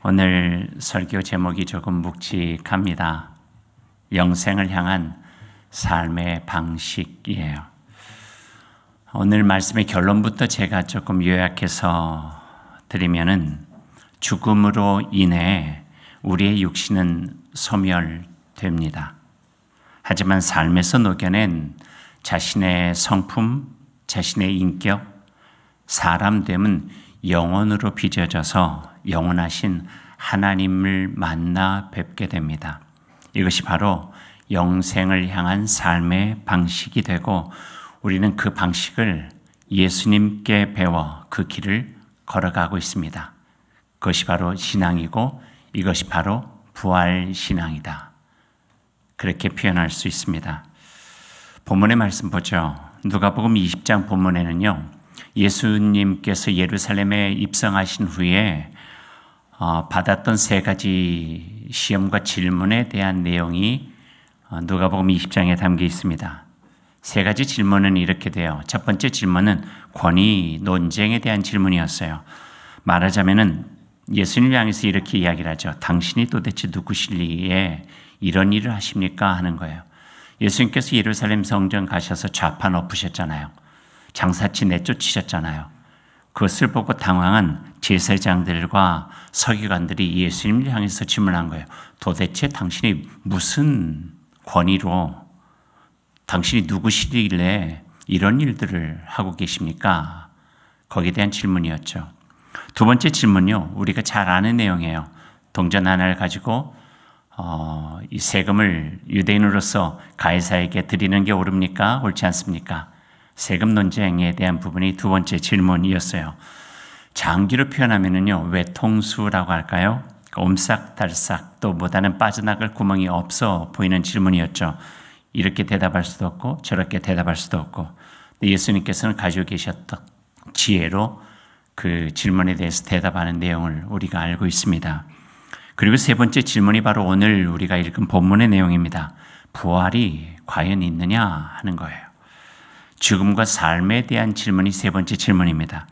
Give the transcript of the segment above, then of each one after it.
오늘 설교 제목이 조금 묵직합니다. 영생을 향한 삶의 방식이에요. 오늘 말씀의 결론부터 제가 조금 요약해서 드리면은 죽음으로 인해 우리의 육신은 소멸됩니다. 하지만 삶에서 녹여낸 자신의 성품, 자신의 인격, 사람됨은 영원으로 빚어져서 영원하신 하나님을 만나 뵙게 됩니다. 이것이 바로 영생을 향한 삶의 방식이 되고 우리는 그 방식을 예수님께 배워 그 길을 걸어가고 있습니다. 그것이 바로 신앙이고 이것이 바로 부활신앙이다. 그렇게 표현할 수 있습니다. 본문의 말씀 보죠. 누가복음 20장 본문에는요. 예수님께서 예루살렘에 입성하신 후에 받았던 세 가지 시험과 질문에 대한 내용이 누가복음 20장에 담겨 있습니다. 세 가지 질문은 이렇게 돼요. 첫 번째 질문은 권위 논쟁에 대한 질문이었어요. 말하자면은 예수님을 향해서 이렇게 이야기를 하죠. 당신이 도대체 누구실리에 이런 일을 하십니까? 하는 거예요. 예수님께서 예루살렘 성전 가셔서 좌판 엎으셨잖아요. 장사치 내쫓으셨잖아요. 그것을 보고 당황한 제사장들과 서기관들이 예수님을 향해서 질문한 거예요. 도대체 당신이 무슨 권위로 당신이 누구시길래 이런 일들을 하고 계십니까? 거기에 대한 질문이었죠. 두 번째 질문요. 우리가 잘 아는 내용이에요. 동전 하나를 가지고 이 세금을 유대인으로서 가이사에게 드리는 게 옳습니까? 옳지 않습니까? 세금 논쟁에 대한 부분이 두 번째 질문이었어요. 장기로 표현하면은요, 외통수라고 할까요? 옴싹달싹 또 보다는 빠져나갈 구멍이 없어 보이는 질문이었죠. 이렇게 대답할 수도 없고 저렇게 대답할 수도 없고 예수님께서는 가지고 계셨던 지혜로 그 질문에 대해서 대답하는 내용을 우리가 알고 있습니다. 그리고 세 번째 질문이 바로 오늘 우리가 읽은 본문의 내용입니다. 부활이 과연 있느냐 하는 거예요. 죽음과 삶에 대한 질문이 세 번째 질문입니다.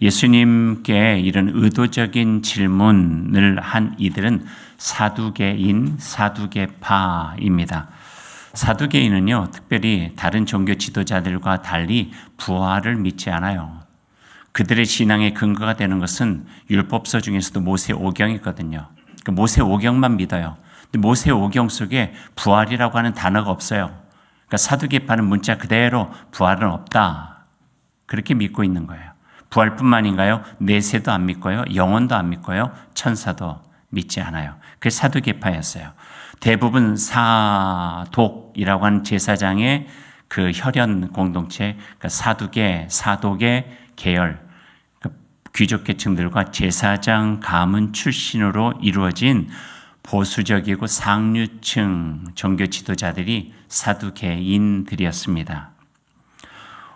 예수님께 이런 의도적인 질문을 한 이들은 사두개인, 사두개파입니다. 사두개인은요, 특별히 다른 종교 지도자들과 달리 부활을 믿지 않아요. 그들의 신앙의 근거가 되는 것은 율법서 중에서도 모세오경이거든요. 그 모세오경만 믿어요. 근데 모세오경 속에 부활이라고 하는 단어가 없어요. 그러니까 사두개파는 문자 그대로 부활은 없다. 그렇게 믿고 있는 거예요. 부활뿐만인가요? 내세도 안 믿고요. 영혼도 안 믿고요. 천사도 믿지 않아요. 그게 사두개파였어요. 대부분 사독이라고 하는 제사장의 그 혈연 공동체, 그러니까 사두개, 사독의 계열, 귀족 계층들과 제사장 가문 출신으로 이루어진 보수적이고 상류층 종교 지도자들이 사두개인들이었습니다.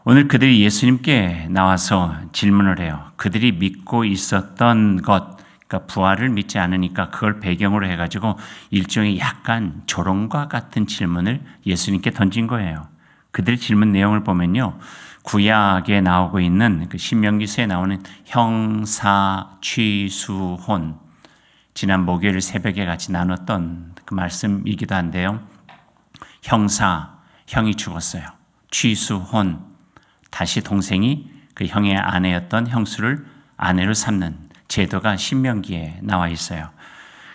오늘 그들이 예수님께 나와서 질문을 해요. 그들이 믿고 있었던 것, 그러니까 부활을 믿지 않으니까 그걸 배경으로 해가지고 일종의 약간 조롱과 같은 질문을 예수님께 던진 거예요. 그들의 질문 내용을 보면요. 구약에 나오고 있는 그 신명기서에 나오는 형사, 취수혼, 지난 목요일 새벽에 같이 나눴던 그 말씀이기도 한데요. 형사, 형이 죽었어요. 취수혼, 다시 동생이 그 형의 아내였던 형수를 아내로 삼는 제도가 신명기에 나와 있어요.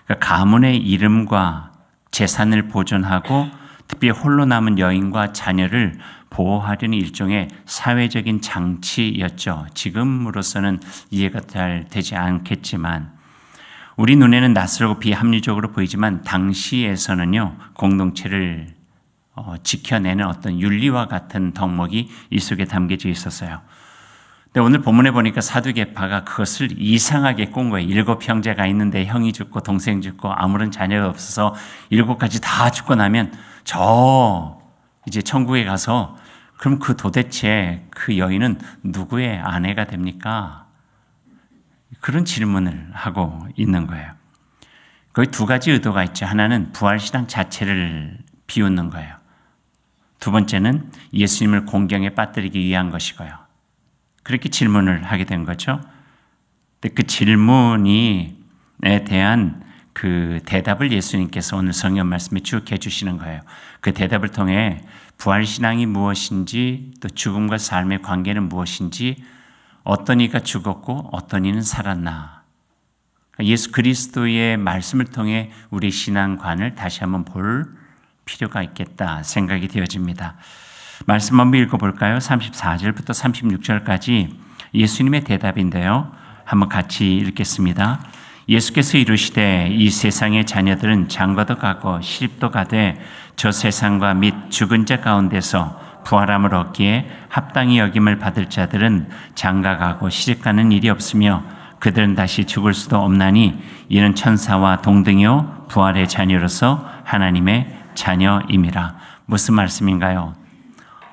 그러니까 가문의 이름과 재산을 보존하고 특히 홀로 남은 여인과 자녀를 보호하려는 일종의 사회적인 장치였죠. 지금으로서는 이해가 잘 되지 않겠지만 우리 눈에는 낯설고 비합리적으로 보이지만 당시에서는요. 공동체를 지켜내는 어떤 윤리와 같은 덕목이 이 속에 담겨져 있었어요. 근데 오늘 본문에 보니까 사두개파가 그것을 이상하게 꾼 거예요. 7 형제가 있는데 형이 죽고 동생 죽고 아무런 자녀가 없어서 7까지 다 죽고 나면 이제 천국에 가서 그럼 그 도대체 그 여인은 누구의 아내가 됩니까? 그런 질문을 하고 있는 거예요. 거기 두 가지 의도가 있죠. 하나는 부활신앙 자체를 비웃는 거예요. 두 번째는 예수님을 공경에 빠뜨리기 위한 것이고요. 그렇게 질문을 하게 된 거죠. 근데 그 질문이 대한 그 대답을 예수님께서 오늘 성경 말씀에 쭉 해주시는 거예요. 그 대답을 통해 부활신앙이 무엇인지, 또 죽음과 삶의 관계는 무엇인지, 어떤 이가 죽었고 어떤 이는 살았나, 예수 그리스도의 말씀을 통해 우리 신앙관을 다시 한번 볼 필요가 있겠다 생각이 되어집니다. 말씀 한번 읽어볼까요? 34절부터 36절까지 예수님의 대답인데요. 한번 같이 읽겠습니다. 예수께서 이르시되 이 세상의 자녀들은 장가도 가고 시집도 가되 저 세상과 및 죽은 자 가운데서 부활함을 얻기에 합당히 여김을 받을 자들은 장가 가고 시집 가는 일이 없으며 그들은 다시 죽을 수도 없나니 이는 천사와 동등이요 부활의 자녀로서 하나님의 자녀임이라. 무슨 말씀인가요?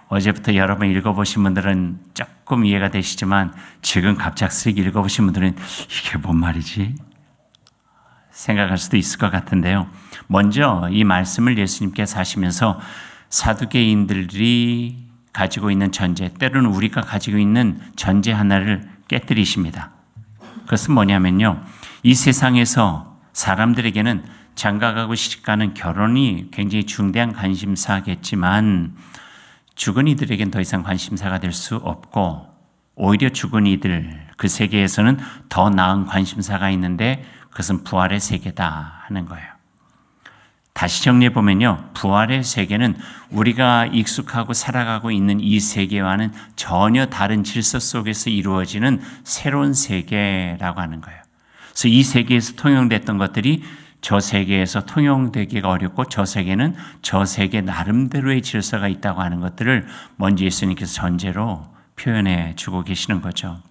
어제부터 여러분 읽어보신 분들은 조금 이해가 되시지만 지금 갑작스럽게 읽어보신 분들은 이게 뭔 말이지? 생각할 수도 있을 것 같은데요. 먼저 이 말씀을 예수님께서 하시면서 사두개인들이 가지고 있는 전제, 때로는 우리가 가지고 있는 전제 하나를 깨뜨리십니다. 그것은 뭐냐면요, 이 세상에서 사람들에게는 장가가고 시집가는 결혼이 굉장히 중대한 관심사겠지만 죽은 이들에겐 더 이상 관심사가 될 수 없고, 오히려 죽은 이들, 그 세계에서는 더 나은 관심사가 있는데 그것은 부활의 세계다 하는 거예요. 다시 정리해 보면요, 부활의 세계는 우리가 익숙하고 살아가고 있는 이 세계와는 전혀 다른 질서 속에서 이루어지는 새로운 세계라고 하는 거예요. 그래서 이 세계에서 통용됐던 것들이 저 세계에서 통용되기가 어렵고, 저 세계는 저 세계 나름대로의 질서가 있다고 하는 것들을 먼저 예수님께서 전제로 표현해 주고 계시는 거죠.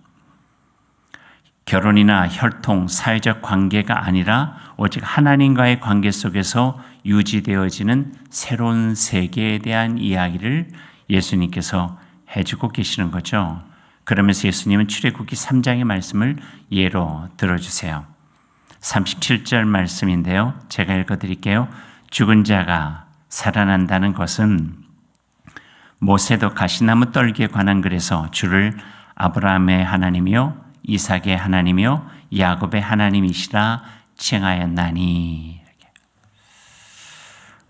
결혼이나 혈통, 사회적 관계가 아니라 오직 하나님과의 관계 속에서 유지되어지는 새로운 세계에 대한 이야기를 예수님께서 해주고 계시는 거죠. 그러면서 예수님은 출애굽기 3장의 말씀을 예로 들어주세요. 37절 말씀인데요. 제가 읽어드릴게요. 죽은 자가 살아난다는 것은 모세도 가시나무 떨기에 관한 글에서 주를 아브라함의 하나님이요 이삭의 하나님이요 야곱의 하나님이시라 칭하였나니.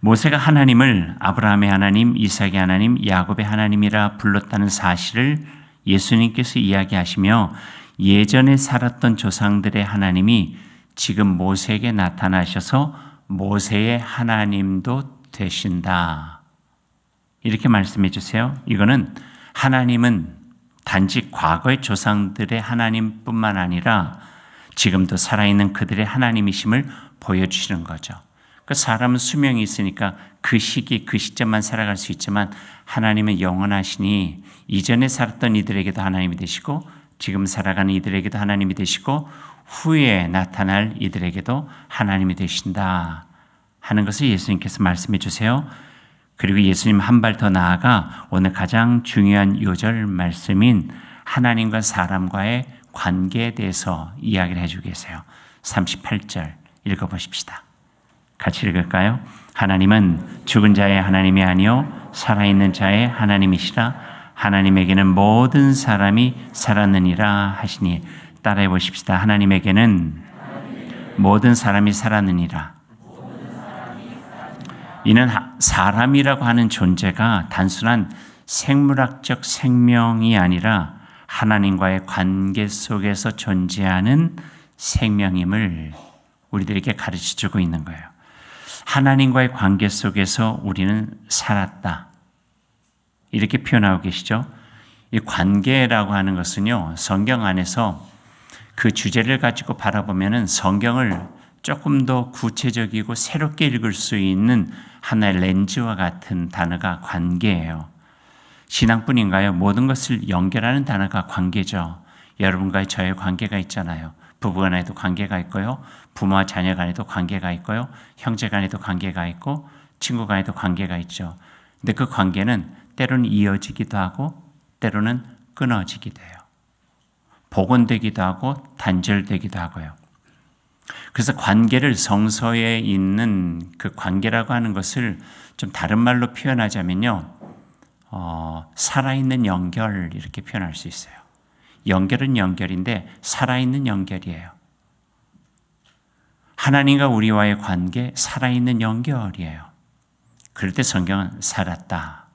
모세가 하나님을 아브라함의 하나님, 이삭의 하나님, 야곱의 하나님이라 불렀다는 사실을 예수님께서 이야기하시며, 예전에 살았던 조상들의 하나님이 지금 모세에게 나타나셔서 모세의 하나님도 되신다, 이렇게 말씀해 주세요. 이거는 하나님은 단지 과거의 조상들의 하나님뿐만 아니라 지금도 살아있는 그들의 하나님이심을 보여주시는 거죠. 그 사람은 수명이 있으니까 그 시기, 그 시점만 살아갈 수 있지만 하나님은 영원하시니 이전에 살았던 이들에게도 하나님이 되시고, 지금 살아가는 이들에게도 하나님이 되시고, 후에 나타날 이들에게도 하나님이 되신다 하는 것을 예수님께서 말씀해 주세요. 그리고 예수님 한 발 더 나아가 오늘 가장 중요한 요절 말씀인 하나님과 사람과의 관계에 대해서 이야기를 해주고 계세요. 38절 읽어보십시다. 같이 읽을까요? 하나님은 죽은 자의 하나님이 아니요 살아있는 자의 하나님이시라. 하나님에게는 모든 사람이 살았느니라 하시니. 따라해 보십시다. 하나님에게는 모든 사람이 살았느니라. 이는 사람이라고 하는 존재가 단순한 생물학적 생명이 아니라 하나님과의 관계 속에서 존재하는 생명임을 우리들에게 가르쳐주고 있는 거예요. 하나님과의 관계 속에서 우리는 살았다, 이렇게 표현하고 계시죠. 이 관계라고 하는 것은요, 성경 안에서 그 주제를 가지고 바라보면은 성경을 조금 더 구체적이고 새롭게 읽을 수 있는 하나의 렌즈와 같은 단어가 관계예요. 신앙뿐인가요? 모든 것을 연결하는 단어가 관계죠. 여러분과의 저의 관계가 있잖아요. 부부 간에도 관계가 있고요. 부모와 자녀 간에도 관계가 있고요. 형제 간에도 관계가 있고 친구 간에도 관계가 있죠. 근데 그 관계는 때로는 이어지기도 하고 때로는 끊어지기도 해요. 복원되기도 하고 단절되기도 하고요. 그래서 관계를, 성서에 있는 그 관계라고 하는 것을 좀 다른 말로 표현하자면요, 살아있는 연결, 이렇게 표현할 수 있어요. 연결은 연결인데 살아있는 연결이에요. 하나님과 우리와의 관계, 살아있는 연결이에요. 그럴 때 성경은 살았다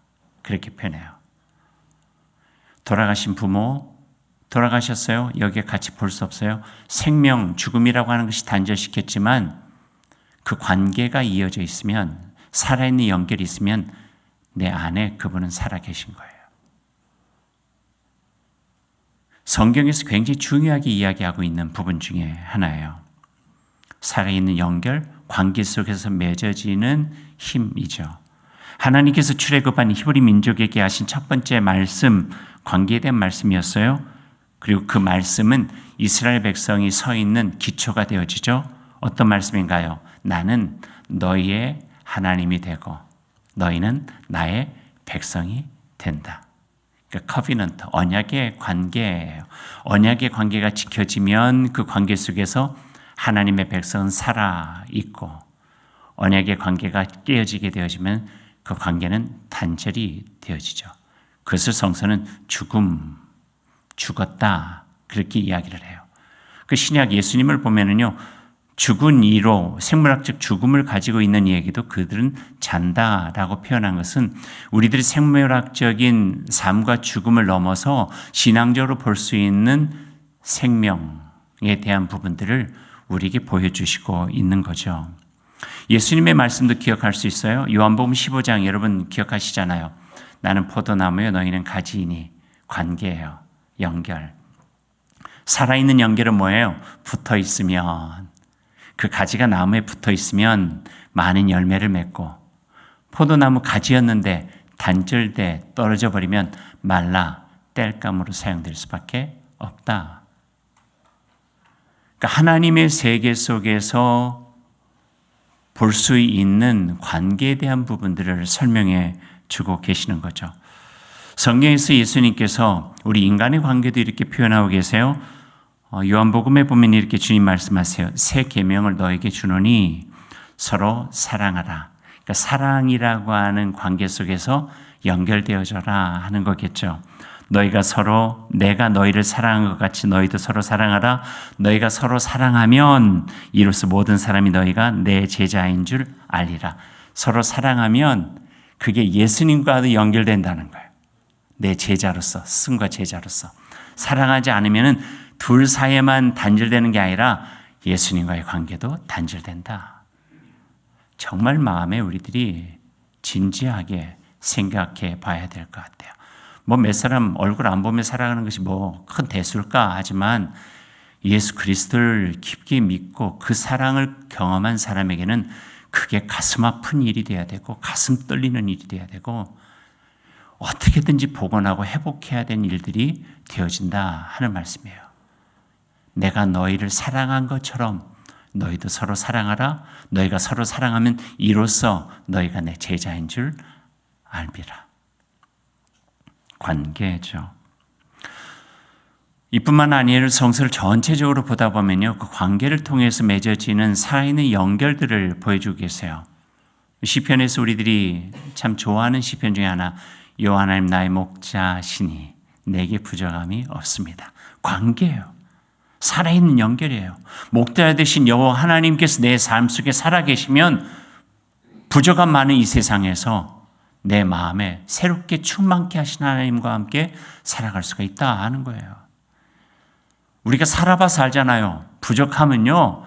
그렇게 표현해요. 돌아가신 부모, 돌아가셨어요? 여기에 같이 볼 수 없어요? 생명, 죽음이라고 하는 것이 단절시켰지만 그 관계가 이어져 있으면, 살아있는 연결이 있으면 내 안에 그분은 살아계신 거예요. 성경에서 굉장히 중요하게 이야기하고 있는 부분 중에 하나예요. 살아있는 연결, 관계 속에서 맺어지는 힘이죠. 하나님께서 출애굽한 히브리 민족에게 하신 첫 번째 말씀, 관계에 대한 말씀이었어요. 그리고 그 말씀은 이스라엘 백성이 서 있는 기초가 되어지죠. 어떤 말씀인가요? 나는 너희의 하나님이 되고 너희는 나의 백성이 된다. 그러니까 커비넌트, 언약의 관계예요. 언약의 관계가 지켜지면 그 관계 속에서 하나님의 백성은 살아있고, 언약의 관계가 깨어지게 되어지면 그 관계는 단절이 되어지죠. 그것을 성서는 죽었다 그렇게 이야기를 해요. 그 신약 예수님을 보면은요, 죽은 이로 생물학적 죽음을 가지고 있는 얘기도 그들은 잔다라고 표현한 것은 우리들이 생물학적인 삶과 죽음을 넘어서 신앙적으로 볼 수 있는 생명에 대한 부분들을 우리에게 보여주시고 있는 거죠. 예수님의 말씀도 기억할 수 있어요. 요한복음 15장 여러분 기억하시잖아요. 나는 포도나무요 너희는 가지이니. 관계예요. 연결. 살아있는 연결은 뭐예요? 붙어 있으면, 그 가지가 나무에 붙어 있으면 많은 열매를 맺고, 포도나무 가지였는데 단절돼 떨어져 버리면 말라 땔감으로 사용될 수밖에 없다. 그러니까 하나님의 세계 속에서 볼 수 있는 관계에 대한 부분들을 설명해 주고 계시는 거죠. 성경에서 예수님께서 우리 인간의 관계도 이렇게 표현하고 계세요. 요한복음에 보면 이렇게 주님 말씀하세요. 새 계명을 너에게 주노니 서로 사랑하라. 그러니까 사랑이라고 하는 관계 속에서 연결되어져라 하는 거겠죠. 너희가 서로, 내가 너희를 사랑한 것 같이 너희도 서로 사랑하라. 너희가 서로 사랑하면 이로써 모든 사람이 너희가 내 제자인 줄 알리라. 서로 사랑하면 그게 예수님과도 연결된다는 거예요. 내 제자로서, 스승과 제자로서. 사랑하지 않으면 둘 사이에만 단절되는 게 아니라 예수님과의 관계도 단절된다. 정말 마음에 우리들이 진지하게 생각해 봐야 될 것 같아요. 뭐 몇 사람 얼굴 안 보며 살아가는 것이 뭐 큰 대수일까 하지만 예수 그리스도를 깊게 믿고 그 사랑을 경험한 사람에게는 그게 가슴 아픈 일이 돼야 되고 가슴 떨리는 일이 돼야 되고 어떻게든지 복원하고 회복해야 되는 일들이 되어진다 하는 말씀이에요. 내가 너희를 사랑한 것처럼 너희도 서로 사랑하라. 너희가 서로 사랑하면 이로써 너희가 내 제자인 줄 알리라. 관계죠. 이뿐만 아니라 성서를 전체적으로 보다 보면요, 그 관계를 통해서 맺어지는 살아있는 연결들을 보여주고 계세요. 시편에서 우리들이 참 좋아하는 시편 중에 하나, 여호와 하나님 나의 목자시니 내게 부족함이 없습니다. 관계예요. 살아있는 연결이에요. 목자 되신 여호와 하나님께서 내 삶 속에 살아계시면 부족함 많은 이 세상에서 내 마음에 새롭게 충만케 하신 하나님과 함께 살아갈 수가 있다 하는 거예요. 우리가 살아봐서 알잖아요. 부족함은요,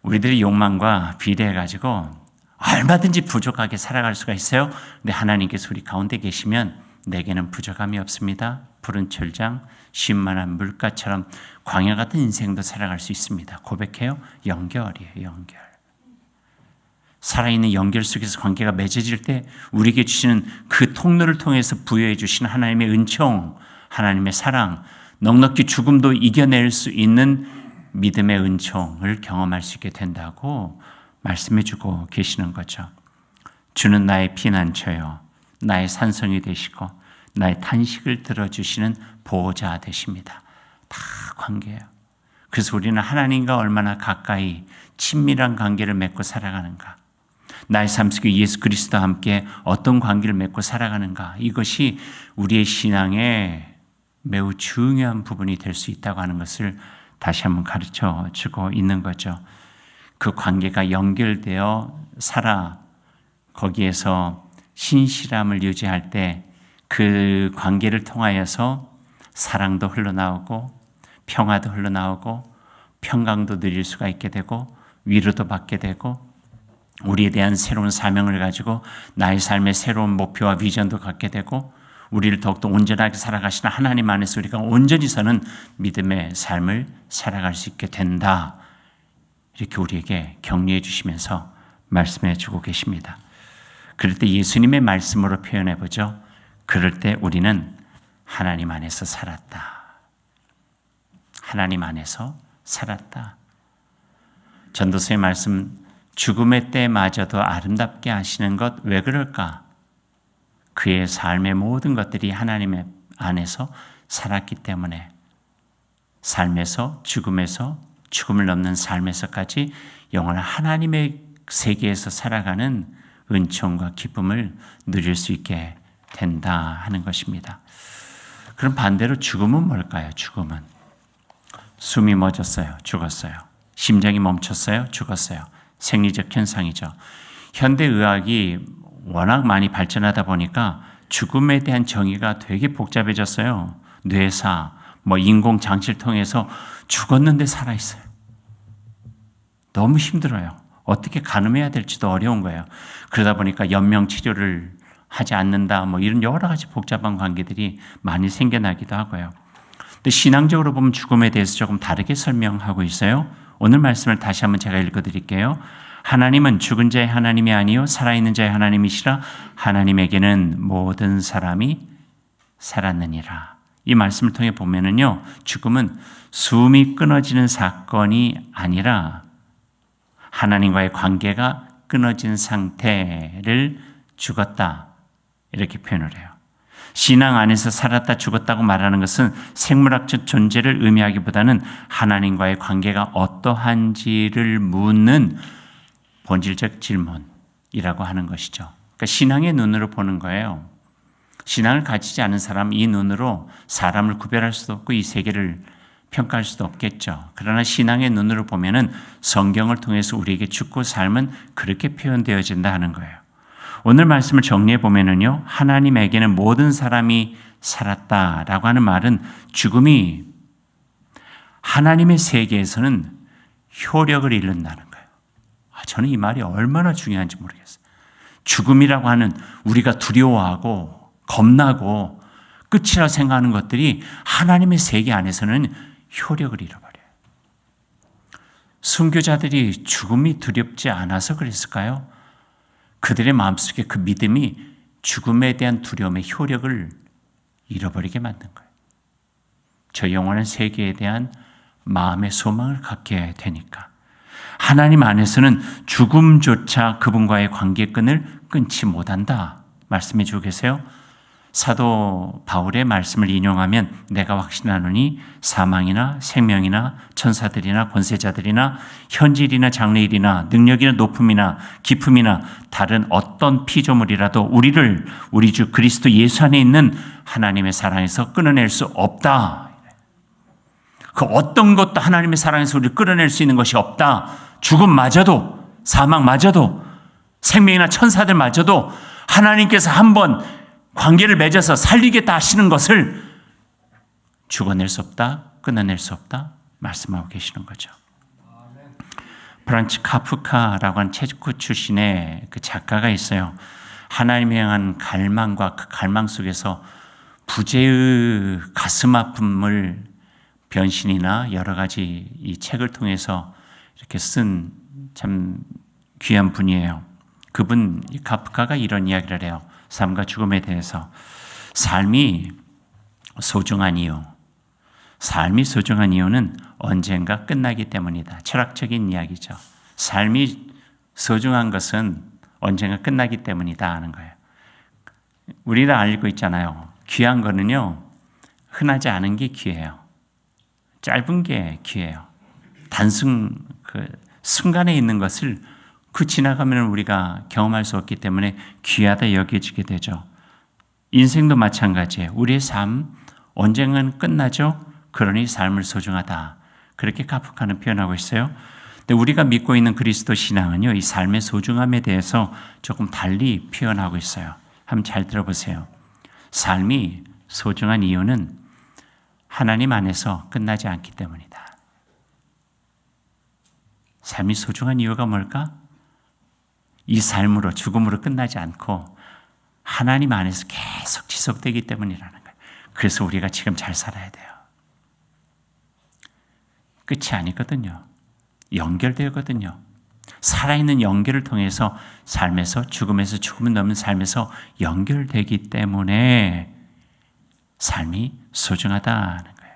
우리들의 욕망과 비례해가지고 얼마든지 부족하게 살아갈 수가 있어요. 근데 하나님께서 우리 가운데 계시면 내게는 부족함이 없습니다. 푸른 철장, 쉴만한 물가처럼 광야 같은 인생도 살아갈 수 있습니다. 고백해요. 연결이에요. 연결. 살아있는 연결 속에서 관계가 맺어질 때 우리에게 주시는 그 통로를 통해서 부여해 주시는 하나님의 은총, 하나님의 사랑, 넉넉히 죽음도 이겨낼 수 있는 믿음의 은총을 경험할 수 있게 된다고 말씀해 주고 계시는 거죠. 주는 나의 피난처요, 나의 산성이 되시고 나의 탄식을 들어주시는 보호자 되십니다. 다 관계예요. 그래서 우리는 하나님과 얼마나 가까이 친밀한 관계를 맺고 살아가는가, 나의 삶 속에 예수 그리스도와 함께 어떤 관계를 맺고 살아가는가, 이것이 우리의 신앙의 매우 중요한 부분이 될 수 있다고 하는 것을 다시 한번 가르쳐 주고 있는 거죠. 그 관계가 연결되어 살아 거기에서 신실함을 유지할 때 그 관계를 통하여서 사랑도 흘러나오고 평화도 흘러나오고 평강도 누릴 수가 있게 되고 위로도 받게 되고 우리에 대한 새로운 사명을 가지고 나의 삶의 새로운 목표와 비전도 갖게 되고 우리를 더욱더 온전하게 살아가시는 하나님 안에서 우리가 온전히 사는 믿음의 삶을 살아갈 수 있게 된다. 이렇게 우리에게 격려해 주시면서 말씀해 주고 계십니다. 그럴 때 예수님의 말씀으로 표현해 보죠. 그럴 때 우리는 하나님 안에서 살았다. 하나님 안에서 살았다. 전도서의 말씀, 죽음의 때마저도 아름답게 하시는 것 왜 그럴까? 그의 삶의 모든 것들이 하나님 안에서 살았기 때문에 삶에서 죽음에서 죽음을 넘는 삶에서까지 영원한 하나님의 세계에서 살아가는 은총과 기쁨을 누릴 수 있게 된다 하는 것입니다. 그럼 반대로 죽음은 뭘까요? 죽음은 숨이 멎었어요. 죽었어요. 심장이 멈췄어요. 죽었어요. 생리적 현상이죠. 현대의학이 워낙 많이 발전하다 보니까 죽음에 대한 정의가 되게 복잡해졌어요. 뇌사, 인공장치를 통해서 죽었는데 살아있어요. 너무 힘들어요. 어떻게 가늠해야 될지도 어려운 거예요. 그러다 보니까 연명치료를 하지 않는다, 이런 여러 가지 복잡한 관계들이 많이 생겨나기도 하고요. 근데 신앙적으로 보면 죽음에 대해서 조금 다르게 설명하고 있어요. 오늘 말씀을 다시 한번 제가 읽어드릴게요. 하나님은 죽은 자의 하나님이 아니요 살아있는 자의 하나님이시라. 하나님에게는 모든 사람이 살았느니라. 이 말씀을 통해 보면은요, 죽음은 숨이 끊어지는 사건이 아니라 하나님과의 관계가 끊어진 상태를 죽었다, 이렇게 표현을 해요. 신앙 안에서 살았다 죽었다고 말하는 것은 생물학적 존재를 의미하기보다는 하나님과의 관계가 어떠한지를 묻는 본질적 질문이라고 하는 것이죠. 그러니까 신앙의 눈으로 보는 거예요. 신앙을 가지지 않은 사람, 이 눈으로 사람을 구별할 수도 없고 이 세계를 평가할 수도 없겠죠. 그러나 신앙의 눈으로 보면은 성경을 통해서 우리에게 죽고 삶은 그렇게 표현되어진다 하는 거예요. 오늘 말씀을 정리해 보면은요, 하나님에게는 모든 사람이 살았다라고 하는 말은 죽음이 하나님의 세계에서는 효력을 잃는다는 거예요. 저는 이 말이 얼마나 중요한지 모르겠어요. 죽음이라고 하는 우리가 두려워하고 겁나고 끝이라 생각하는 것들이 하나님의 세계 안에서는 효력을 잃어버려요. 순교자들이 죽음이 두렵지 않아서 그랬을까요? 그들의 마음속에 그 믿음이 죽음에 대한 두려움의 효력을 잃어버리게 만든 거예요. 저 영원한 세계에 대한 마음의 소망을 갖게 되니까. 하나님 안에서는 죽음조차 그분과의 관계끈을 끊지 못한다 말씀해 주고 계세요. 사도 바울의 말씀을 인용하면 내가 확신하노니 사망이나 생명이나 천사들이나 권세자들이나 현질이나 장래일이나 능력이나 높음이나 깊음이나 다른 어떤 피조물이라도 우리를 우리 주 그리스도 예수 안에 있는 하나님의 사랑에서 끊어낼 수 없다. 그 어떤 것도 하나님의 사랑에서 우리를 끌어낼 수 있는 것이 없다. 죽음마저도, 사망마저도, 생명이나 천사들마저도 하나님께서 한번 관계를 맺어서 살리겠다 하시는 것을 죽어낼 수 없다, 끊어낼 수 없다 말씀하고 계시는 거죠. 프란츠 카프카라고 하는 체코 출신의 그 작가가 있어요. 하나님에 향한 갈망과 그 갈망 속에서 부재의 가슴 아픔을 변신이나 여러 가지 이 책을 통해서 이렇게 쓴 참 귀한 분이에요. 그분 카프카가 이런 이야기를 해요. 삶과 죽음에 대해서. 삶이 소중한 이유. 삶이 소중한 이유는 언젠가 끝나기 때문이다. 철학적인 이야기죠. 삶이 소중한 것은 언젠가 끝나기 때문이다 하는 거예요. 우리가 알고 있잖아요. 귀한 거는요, 흔하지 않은 게 귀해요. 짧은 게 귀해요. 단순 순간에 있는 것을 그 지나가면 우리가 경험할 수 없기 때문에 귀하다 여겨지게 되죠. 인생도 마찬가지예요. 우리의 삶 언젠가는 끝나죠. 그러니 삶을 소중하다. 그렇게 카프카는 표현하고 있어요. 근데 우리가 믿고 있는 그리스도 신앙은요, 이 삶의 소중함에 대해서 조금 달리 표현하고 있어요. 한번 잘 들어보세요. 삶이 소중한 이유는 하나님 안에서 끝나지 않기 때문이다. 삶이 소중한 이유가 뭘까? 이 삶으로, 죽음으로 끝나지 않고 하나님 안에서 계속 지속되기 때문이라는 거예요. 그래서 우리가 지금 잘 살아야 돼요. 끝이 아니거든요. 연결되거든요. 살아있는 연결을 통해서 삶에서 죽음에서 죽음을 넘는 삶에서 연결되기 때문에 삶이 소중하다는 거예요.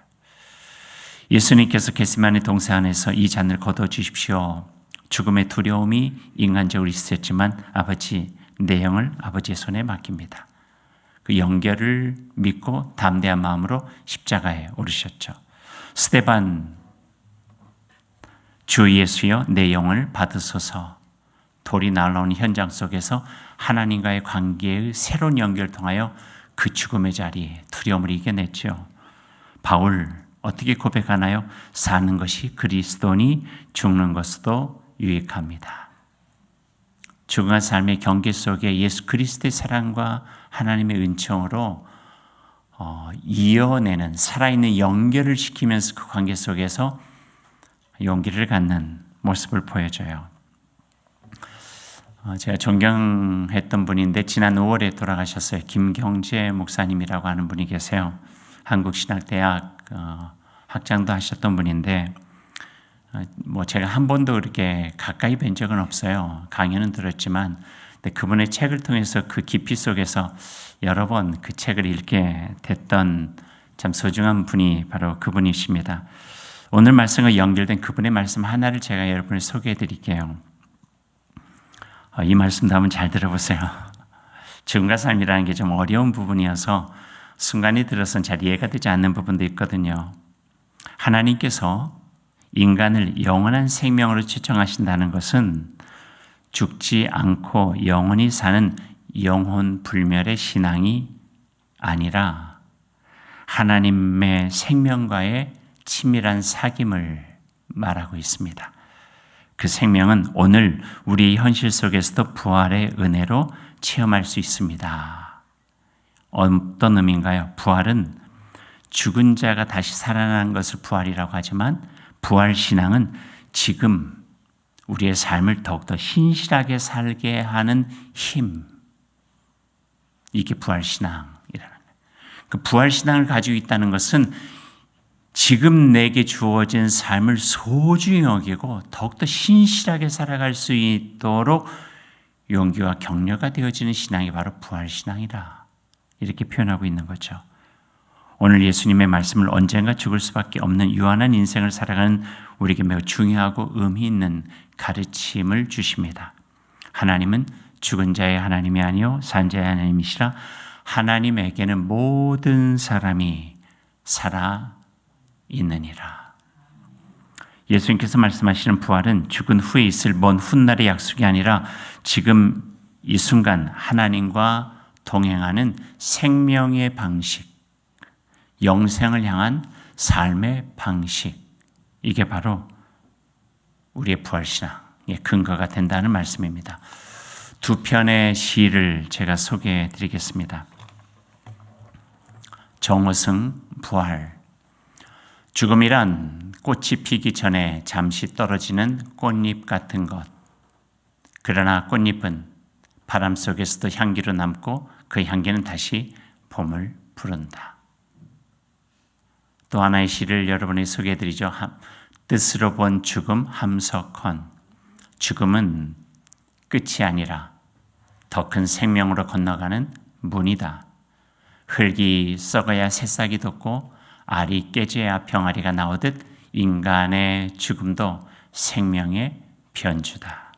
예수님께서 겟세마네 동산 안에서 이 잔을 거둬주십시오. 죽음의 두려움이 인간적으로 있었지만 아버지, 내 영을 아버지의 손에 맡깁니다. 그 연결을 믿고 담대한 마음으로 십자가에 오르셨죠. 스데반, 주 예수여 내 영을 받으소서. 돌이 날아오는 현장 속에서 하나님과의 관계의 새로운 연결을 통하여 그 죽음의 자리에 두려움을 이겨냈죠. 바울 어떻게 고백하나요? 사는 것이 그리스도니 죽는 것도 유익합니다. 죽음과 삶의 경계 속에 예수 그리스도의 사랑과 하나님의 은총으로 이어내는 살아있는 연결을 시키면서 그 관계 속에서 용기를 갖는 모습을 보여줘요. 제가 존경했던 분인데 지난 5월에 돌아가셨어요. 김경재 목사님이라고 하는 분이 계세요. 한국신학대학 학장도 하셨던 분인데 제가 한 번도 그렇게 가까이 뵌 적은 없어요. 강연은 들었지만 근데 그분의 책을 통해서 그 깊이 속에서 여러 번 그 책을 읽게 됐던 참 소중한 분이 바로 그분이십니다. 오늘 말씀과 연결된 그분의 말씀 하나를 제가 여러분을 소개해 드릴게요. 이 말씀도 한번 잘 들어보세요. 죽음과 삶이라는 게 좀 어려운 부분이어서 순간이 들어서는 잘 이해가 되지 않는 부분도 있거든요. 하나님께서 인간을 영원한 생명으로 초청하신다는 것은 죽지 않고 영원히 사는 영혼 불멸의 신앙이 아니라 하나님의 생명과의 치밀한 사귐을 말하고 있습니다. 그 생명은 오늘 우리 현실 속에서도 부활의 은혜로 체험할 수 있습니다. 어떤 의미인가요? 부활은 죽은 자가 다시 살아나는 것을 부활이라고 하지만 부활 신앙은 지금 우리의 삶을 더욱더 신실하게 살게 하는 힘, 이게 부활 신앙이라는 거예요. 그 부활 신앙을 가지고 있다는 것은 지금 내게 주어진 삶을 소중히 여기고 더욱더 신실하게 살아갈 수 있도록 용기와 격려가 되어지는 신앙이 바로 부활신앙이라 이렇게 표현하고 있는 거죠. 오늘 예수님의 말씀을 언젠가 죽을 수밖에 없는 유한한 인생을 살아가는 우리에게 매우 중요하고 의미 있는 가르침을 주십니다. 하나님은 죽은 자의 하나님이 아니요 산 자의 하나님이시라. 하나님에게는 모든 사람이 살아 있느니라. 예수님께서 말씀하시는 부활은 죽은 후에 있을 먼 훗날의 약속이 아니라 지금 이 순간 하나님과 동행하는 생명의 방식, 영생을 향한 삶의 방식, 이게 바로 우리의 부활신앙의 근거가 된다는 말씀입니다. 두 편의 시를 제가 소개해 드리겠습니다. 정호승 부활. 죽음이란 꽃이 피기 전에 잠시 떨어지는 꽃잎 같은 것. 그러나 꽃잎은 바람 속에서도 향기로 남고 그 향기는 다시 봄을 부른다. 또 하나의 시를 여러분이 소개해 드리죠. 뜻으로 본 죽음 함석헌. 죽음은 끝이 아니라 더 큰 생명으로 건너가는 문이다. 흙이 썩어야 새싹이 돋고 알이 깨져야 병아리가 나오듯 인간의 죽음도 생명의 변주다.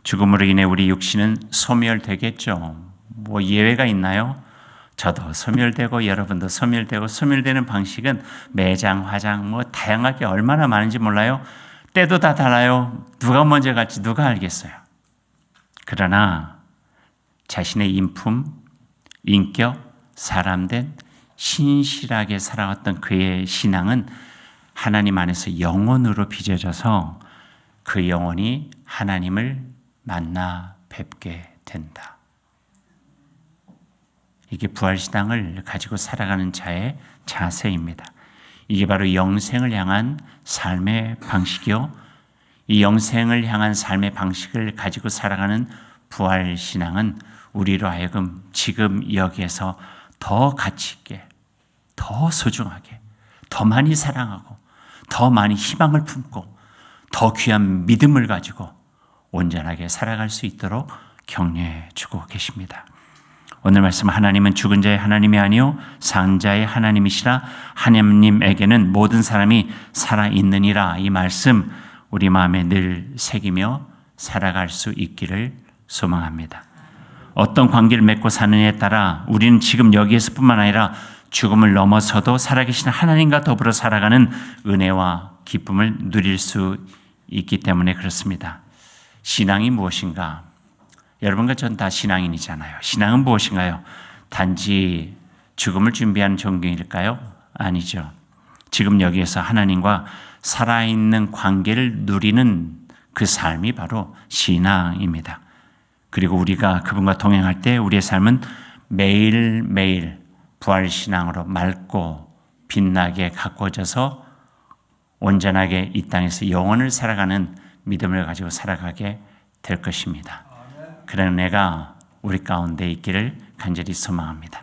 죽음으로 인해 우리 육신은 소멸되겠죠. 뭐 예외가 있나요? 저도 소멸되고 여러분도 소멸되고, 소멸되는 방식은 매장, 화장 뭐 다양하게 얼마나 많은지 몰라요. 때도 다 달라요. 누가 먼저 갈지 누가 알겠어요. 그러나 자신의 인품, 인격, 사람된 신실하게 살아왔던 그의 신앙은 하나님 안에서 영원으로 빚어져서 그 영혼이 하나님을 만나 뵙게 된다. 이게 부활신앙을 가지고 살아가는 자의 자세입니다. 이게 바로 영생을 향한 삶의 방식이요. 이 영생을 향한 삶의 방식을 가지고 살아가는 부활신앙은 우리로 하여금 지금 여기에서 더 가치 있게, 더 소중하게, 더 많이 사랑하고, 더 많이 희망을 품고, 더 귀한 믿음을 가지고 온전하게 살아갈 수 있도록 격려해 주고 계십니다. 오늘 말씀, 하나님은 죽은 자의 하나님이 아니요 산 자의 하나님이시라. 하나님에게는 모든 사람이 살아있느니라. 이 말씀 우리 마음에 늘 새기며 살아갈 수 있기를 소망합니다. 어떤 관계를 맺고 사느냐에 따라 우리는 지금 여기에서뿐만 아니라 죽음을 넘어서도 살아계신 하나님과 더불어 살아가는 은혜와 기쁨을 누릴 수 있기 때문에 그렇습니다. 신앙이 무엇인가? 여러분과 전 다 신앙인이잖아요. 신앙은 무엇인가요? 단지 죽음을 준비하는 존경일까요? 아니죠. 지금 여기에서 하나님과 살아있는 관계를 누리는 그 삶이 바로 신앙입니다. 그리고 우리가 그분과 동행할 때 우리의 삶은 매일매일 부활신앙으로 맑고 빛나게 가꾸어져서 온전하게 이 땅에서 영원을 살아가는 믿음을 가지고 살아가게 될 것입니다. 그런 은혜가 우리 가운데 있기를 간절히 소망합니다.